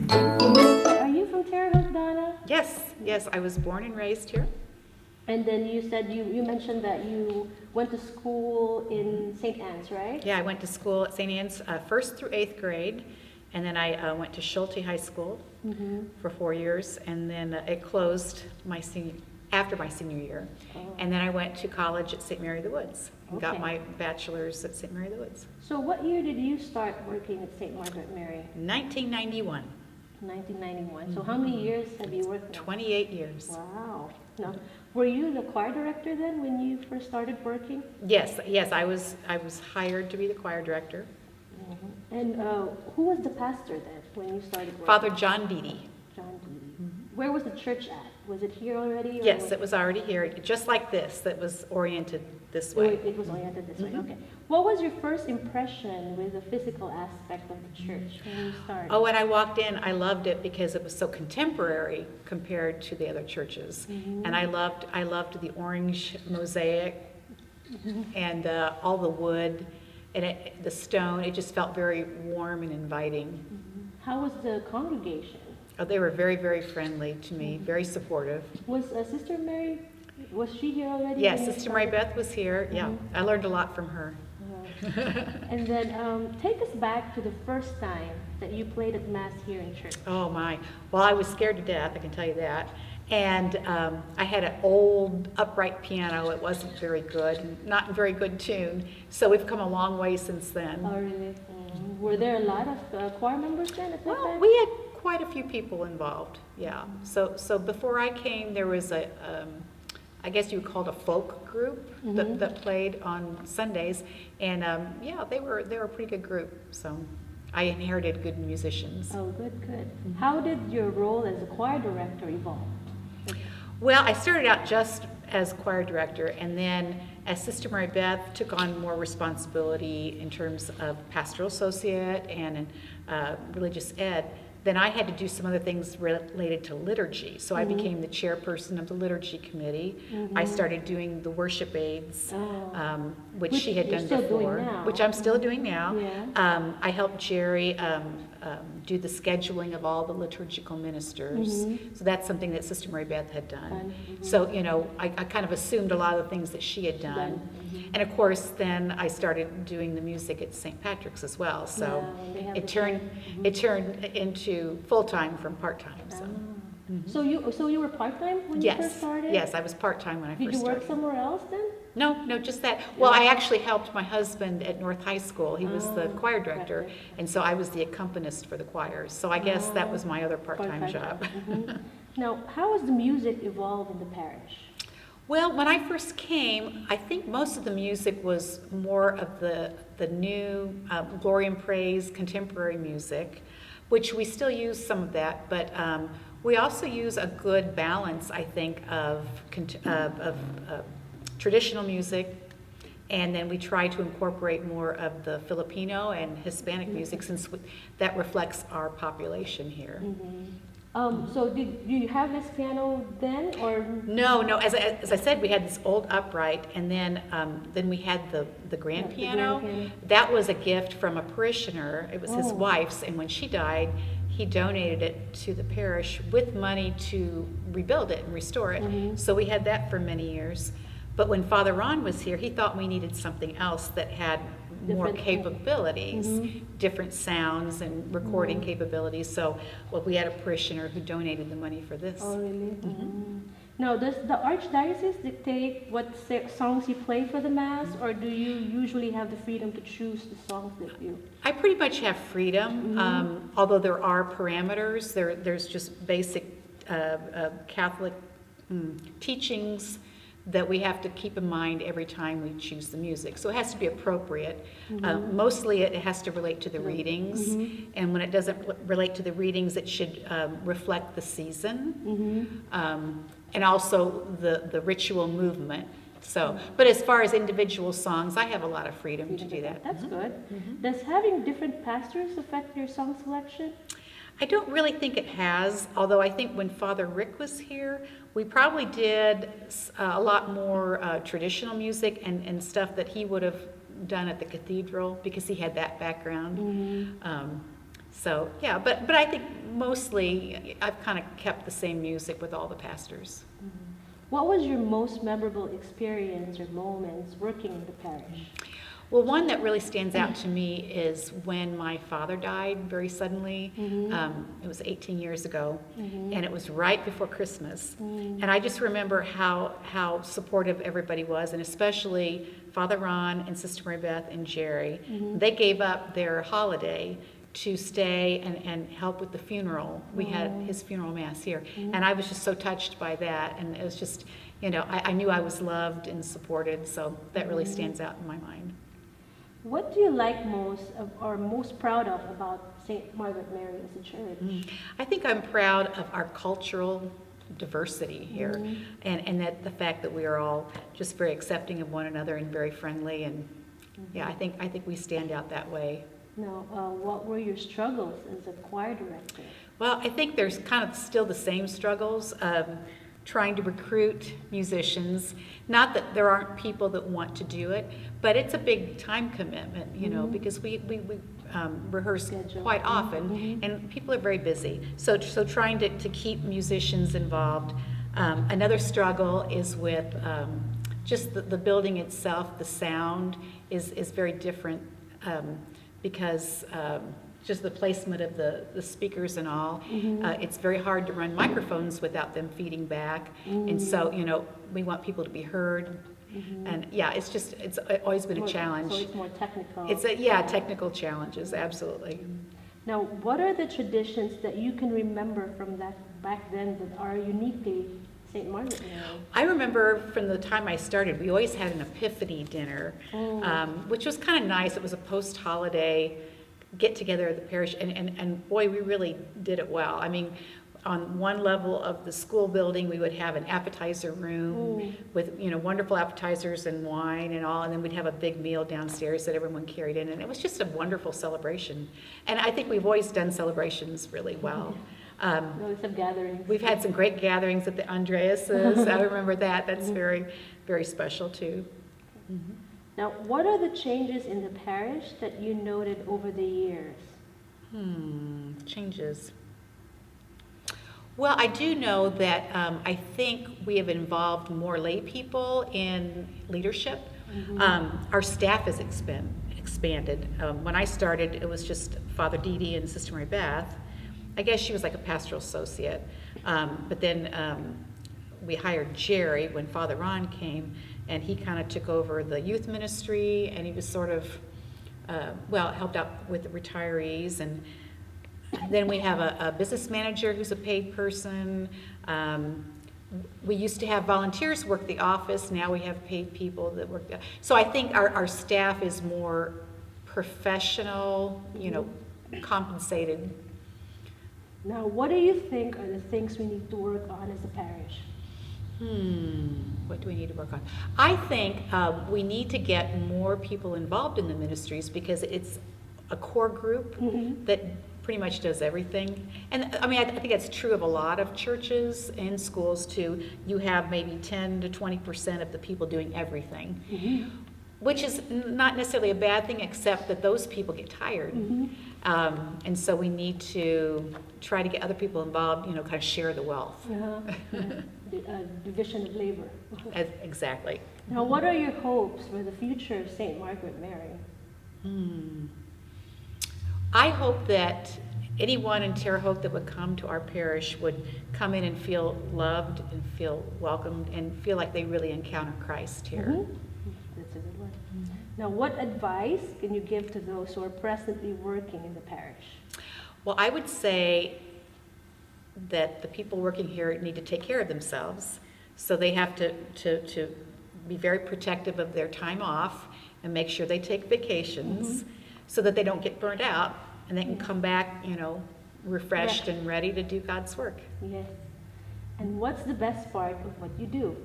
Are you from Terre Haute, Donna? Yes, I was born and raised here. And then you said you mentioned that you went to school in St. Anne's, right? Yeah, I went to school at St. Anne's first through eighth grade, and then I went to Schulte High School for 4 years, and then it closed after my senior year. Oh. And then I went to college at St. Mary of the Woods and got Okay. my bachelor's at St. Mary of the Woods. So what year did you start working at St. Margaret Mary? 1991, 1991. So how many years have you worked there? 28 years. Wow. No. Were you the choir director then when you first started working? Yes, I was hired to be the choir director. And who was the pastor then when you started working? Father John Beatty. John Deedy. Where was the church at? Was it here already? Or Yes, it was already here, just like this, that was oriented this Oh, way. it was oriented this way. Okay. What was your first impression with the physical aspect of the church when you started? Oh, when I walked in, I loved it because it was so contemporary compared to the other churches. And I loved the orange mosaic and all the wood and the stone. It just felt very warm and inviting. How was the congregation? Oh, they were very, very friendly to me, very supportive. Was Sister Mary, was she here already? Yes, when you Sister Mary started? Beth was here. Yeah, I learned a lot from her. And then take us back to the first time that you played at Mass here in church. Oh my. Well, I was scared to death, I can tell you that. And I had an old upright piano. It wasn't very good, not in very good tune. So we've come a long way since then. Oh, really? Were there a lot of choir members then at that Well, time? we had quite a few people involved, yeah. So before I came, there was I guess you would call it a folk group that played on Sundays. And yeah, they were a pretty good group. So I inherited good musicians. Oh, good. How did your role as a choir director evolve? Well, I started out just as choir director, and then as Sister Mary Beth took on more responsibility in terms of pastoral associate and religious ed, then I had to do some other things related to liturgy. So I became the chairperson of the liturgy committee. I started doing the worship aids, which she had you're done still doing before, now. which I'm still doing now. Yeah. I helped Jerry do the scheduling of all the liturgical ministers. So that's something that Sister Mary Beth had done. So, you know, I kind of assumed a lot of the things that she had done. And of course, then I started doing the music at St. Patrick's as well. So Yeah, it turned into full-time from part-time. So. So you were part-time when you first started? Yes, I was part-time when I Did first you work started. somewhere else then? No, just that. Well, I actually helped my husband at North High School. He was the choir director, and so I was the accompanist for the choirs. So I guess that was my other part-time job. Now, how has the music evolved in the parish? Well, when I first came, I think most of the music was more of the new glory and praise, contemporary music, which we still use some of that, but we also use a good balance, I think, of traditional music, and then we try to incorporate more of the Filipino and Hispanic music since that reflects our population here. So did you have this piano then, or? No. As I said, we had this old upright, and then we had the grand piano. That was a gift from a parishioner. It was his wife's, and when she died, he donated it to the parish with money to rebuild it and restore it. So we had that for many years. But when Father Ron was here, he thought we needed something else that had more capabilities, different sounds and recording capabilities. So, well, we had a parishioner who donated the money for this. Oh, really? Now, does the Archdiocese dictate what songs you play for the Mass, or do you usually have the freedom to choose the songs that you? I pretty much have freedom, although there are parameters. There's just basic Catholic teachings that we have to keep in mind every time we choose the music. So it has to be appropriate. Mostly it has to relate to the readings, and when it doesn't relate to the readings, it should reflect the season, and also the ritual movement. So, but as far as individual songs, I have a lot of freedom to do that. That's good. Does having different pastors affect your song selection? I don't really think it has, although I think when Father Rick was here, we probably did a lot more traditional music and stuff that he would have done at the cathedral because he had that background. So, yeah, but I think mostly I've kind of kept the same music with all the pastors. What was your most memorable experience or moments working in the parish? Well, one that really stands out to me is when my father died very suddenly. It was 18 years ago, and it was right before Christmas. And I just remember how supportive everybody was, and especially Father Ron and Sister Mary Beth and Jerry. They gave up their holiday to stay and help with the funeral. We had his funeral mass here, and I was just so touched by that, and it was just, I knew I was loved and supported, so that really stands out in my mind. What do you like most or most proud of about St. Margaret Mary as a church? I think I'm proud of our cultural diversity here, and that the fact that we are all just very accepting of one another and very friendly, and yeah, I think we stand out that way. Now, what were your struggles as a choir director? Well, I think there's kind of still the same struggles. Trying to recruit musicians. Not that there aren't people that want to do it, but it's a big time commitment, because we rehearse Schedule. quite often, and people are very busy. So trying to keep musicians involved. Another struggle is with just the building itself. The sound is very different because just the placement of the speakers and all. It's very hard to run microphones without them feeding back. And so, we want people to be heard. And yeah, it's always been a challenge. So it's more technical. Technical challenges, absolutely. Now, what are the traditions that you can remember from that back then that are uniquely St. Margaret Mary? I remember from the time I started, we always had an Epiphany dinner, which was kind of nice. It was a post-holiday get together at the parish, and boy, we really did it well. I mean, on one level of the school building, we would have an appetizer room with wonderful appetizers and wine and all, and then we'd have a big meal downstairs that everyone carried in, and it was just a wonderful celebration. And I think we've always done celebrations really well. Some gatherings. We've had some great gatherings at the Andreas's. I remember that. That's very, very special too. Now, what are the changes in the parish that you noted over the years? Changes. Well, I do know that I think we have involved more lay people in leadership. Our staff has expanded. When I started, it was just Father Didi and Sister Mary Beth. I guess she was like a pastoral associate. But then we hired Jerry when Father Ron came, and he kind of took over the youth ministry, and he was sort of, helped out with the retirees. And then we have a business manager who's a paid person. We used to have volunteers work the office. Now we have paid people that work there. So I think our staff is more professional, compensated. Now, what do you think are the things we need to work on as a parish? What do we need to work on? I think we need to get more people involved in the ministries because it's a core group that pretty much does everything. And I mean, I think that's true of a lot of churches and schools too. You have maybe 10 to 20% of the people doing everything, which is not necessarily a bad thing, except that those people get tired. And so we need to try to get other people involved, kind of share the wealth. Division of labor. Exactly. Now, what are your hopes for the future of St. Margaret Mary? I hope that anyone in Terre Haute that would come to our parish would come in and feel loved and feel welcomed and feel like they really encounter Christ here. That's a good one. Now, what advice can you give to those who are presently working in the parish? Well, I would say that the people working here need to take care of themselves. So they have to be very protective of their time off and make sure they take vacations so that they don't get burnt out and they can come back, refreshed and ready to do God's work. Yes. And what's the best part of what you do?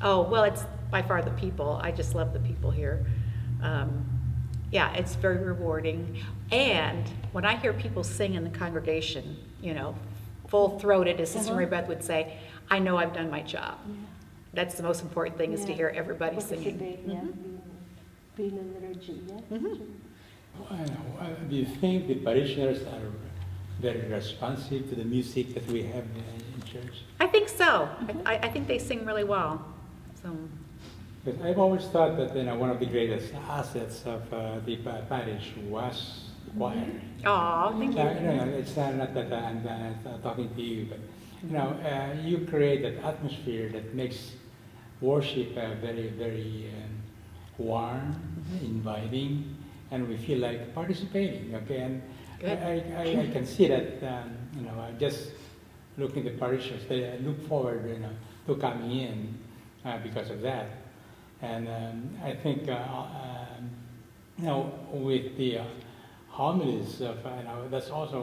Oh, well, it's by far the people. I just love the people here. It's very rewarding. And when I hear people sing in the congregation, full-throated, as Sister Mary Beth would say, I know I've done my job. That's the most important thing, is to hear everybody singing. Being in liturgy, Do you think the parishioners are very responsive to the music that we have in church? I think so. I think they sing really well. So, Because I've always thought that one of the greatest assets of the parish was the choir. oh, thank you. It's not that I'm talking to you, but you create that atmosphere that makes worship very, very warm, inviting, and we feel like participating. Okay, and Good. I can see that. Just looking at the parishioners, they look forward, to coming in because of that. And I think, with the homilies of, that's also,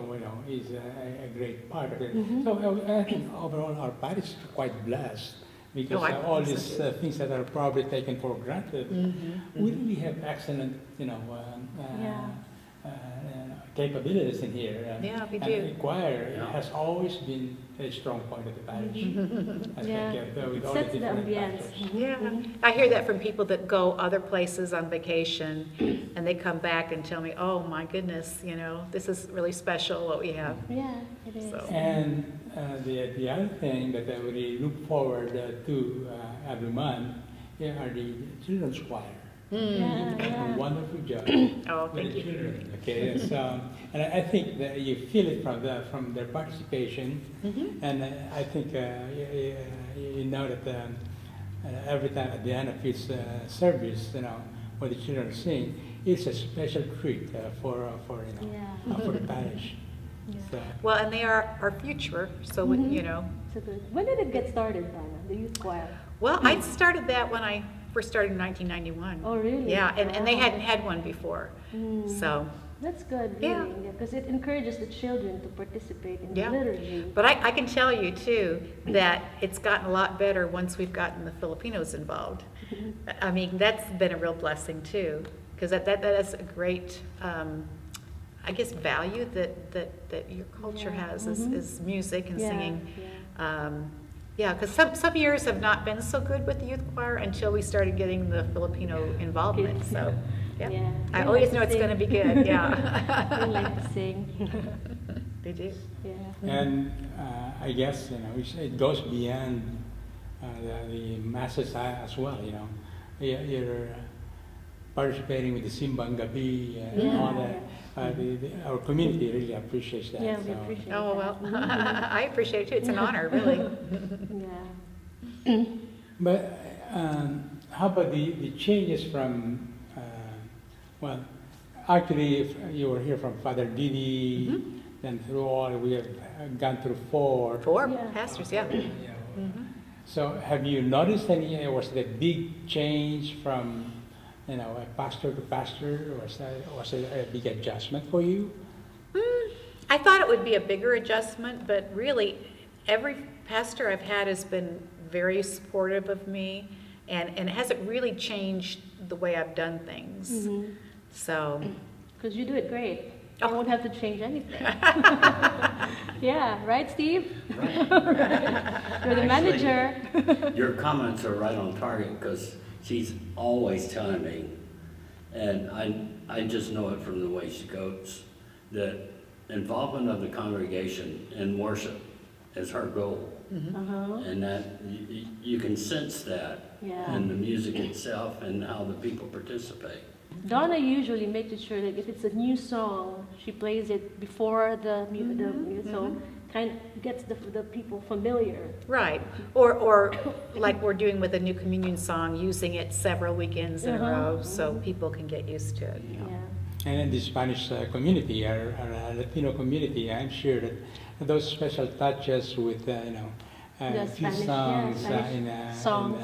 is a great part of it. So I think overall our parish is quite blessed because I all think these so things that are probably taken for granted, we really have excellent, capabilities in here. Yeah, we and do. the choir has always been a strong point of the parish. I Yeah. think, with It all the sets the different ambience. factors. Yeah, I hear that from people that go other places on vacation, and they come back and tell me, "Oh my goodness, this is really special what we have." Yeah, it is. So. And the other thing that I really look forward to every month are the children's choir. Yeah, A yeah. wonderful job Oh, with thank the you. children. Okay, so and I think that you feel it from their participation, and I think you know that every time at the end of each service, when the children sing, it's a special treat for the parish. Yeah. So, Well, and they are our future, so So good. When did it get started, Donna, the youth choir? Well, I started that when I first started in 1991. Oh, really? Yeah, and they Wow. hadn't had one before, so. That's good, Yeah. really, because it encourages the children to participate in Yeah. the liturgy. But I can tell you too, that it's gotten a lot better once we've gotten the Filipinos involved. I mean, that's been a real blessing too, because that is a great, I guess, value that your culture Yeah. has is music and Yeah, singing. yeah. Yeah, because some years have not been so good with the youth choir until we started getting the Filipino involvement, Kids. so, yeah. Yeah. I They always like know to it's going to sing. be good, They yeah. like to sing. They do. Yeah. and I guess it goes beyond the masses as well. You're participating with the Simbang Gabi and Yeah. all that. Our community really appreciates that. Yeah, we so. appreciate Oh, well, that. I appreciate it too. It's an honor, really. Yeah. But how about the changes from, actually, if you were here from Father Didi, then through all, we have gone through four. Four Yeah. pastors, yeah. So have you noticed any, was it a big change from, a pastor to pastor, or was it a big adjustment for you? I thought it would be a bigger adjustment, but really, every pastor I've had has been very supportive of me, and it hasn't really changed the way I've done things. So, Because you do it great. Oh. You won't have to change anything. Yeah, right, Steve? Right. You're the manager. Your comments are right on target because she's always telling me, and I just know it from the way she goes, that involvement of the congregation in worship is her goal. Uh-huh. And that you can sense that Yeah. in the music itself and how the people participate. Donna usually makes sure that if it's a new song, she plays it before the so kind of gets the people familiar. right. Or like we're doing with a new communion song, using it several weekends in a row so people can get used to it. Yeah. And in the Spanish community, our Latino community, I'm sure that those special touches with, a few Spanish, songs Spanish songs.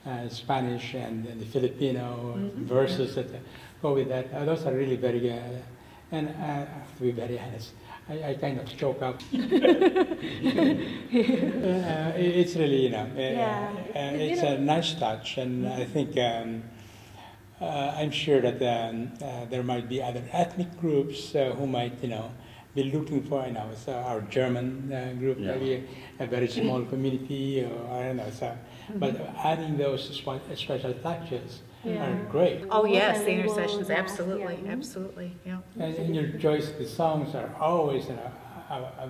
in Spanish and the Filipino verses that go with that, those are really very good. And to be very honest, I kind of choke up. It's really, it's a nice touch, and I think I'm sure that there might be other ethnic groups who might, be looking for, so our German group, Yeah. maybe a very small community, or I don't know. So, but adding those special touches Yeah. are great. Oh, yes, the Bilingual intercessions, mass, absolutely, yeah. absolutely, yeah. And your choice of the songs are always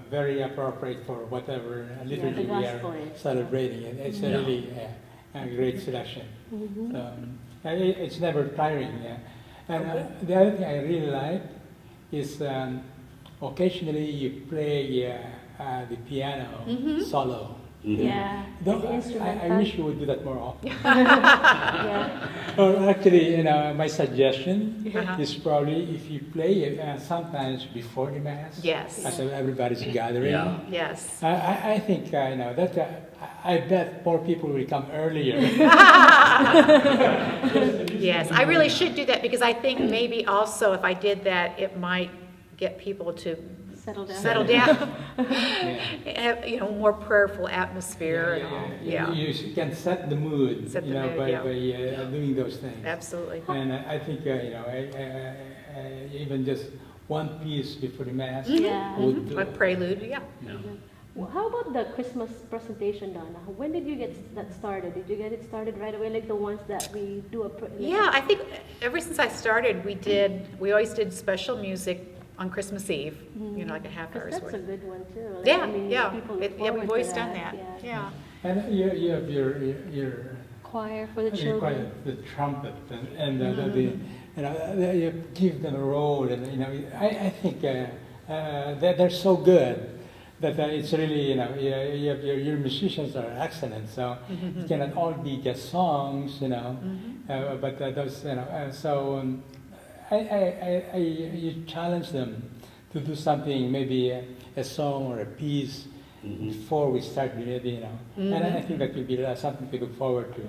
very appropriate for whatever liturgy we are gospel is. celebrating. And it's Yeah. really a great selection. Mhm. And it's never tiring. Yeah. And the other thing I really like is occasionally you play the piano solo. Mhm. Yeah. Though The I instrumental. wish you would do that more often. Yeah. Or actually, my suggestion Uh-huh. is probably if you play it sometimes before the mass, Yes. as everybody's gathering. Yeah. Yes. I think that I bet more people will come earlier. Yes, I really should do that because I think maybe also if I did that, it might get people to Settle down. settle down, Yeah. have, more prayerful atmosphere and all. Yeah, You can set the mood, Set the mood, by, yeah. by doing those things. absolutely. And I think even just one piece before the mass Yeah. would do. A prelude, yeah. Yeah. Well, how about the Christmas presentation, Donna? When did you get that started? Did you get it started right away, like the ones that we do Yeah, I think ever since I started, we always did special music on Christmas Eve, like a half hour's Because that's a worth. good one too. Like, Yeah, I mean, yeah, people look yeah, we've forward always to done that, yeah. And you have your Choir for the what do you call children. it, the trumpet, and you give them a role, and I think they're so good that it's really you have your musicians are excellent, so it cannot all be just songs, but those so you challenge them to do something, maybe a song or a piece before we start the and I think that will be something to look forward to.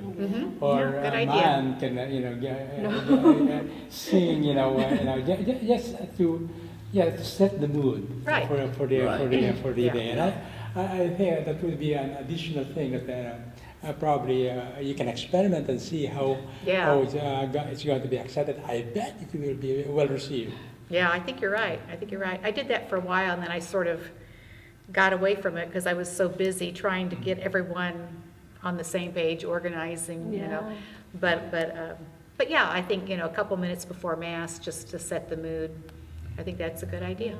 Or Yeah, good a idea. man can sing just to set the mood Right. for the Yeah. day. And I think that will be an additional thing that probably you can experiment and see how Yeah. it's going to be accepted. I bet it will be well received. Yeah, I think you're right. I did that for a while, and then I sort of got away from it because I was so busy trying to get everyone on the same page, organizing, Yeah. But yeah, I think, a couple minutes before Mass, just to set the mood, I think that's a good idea.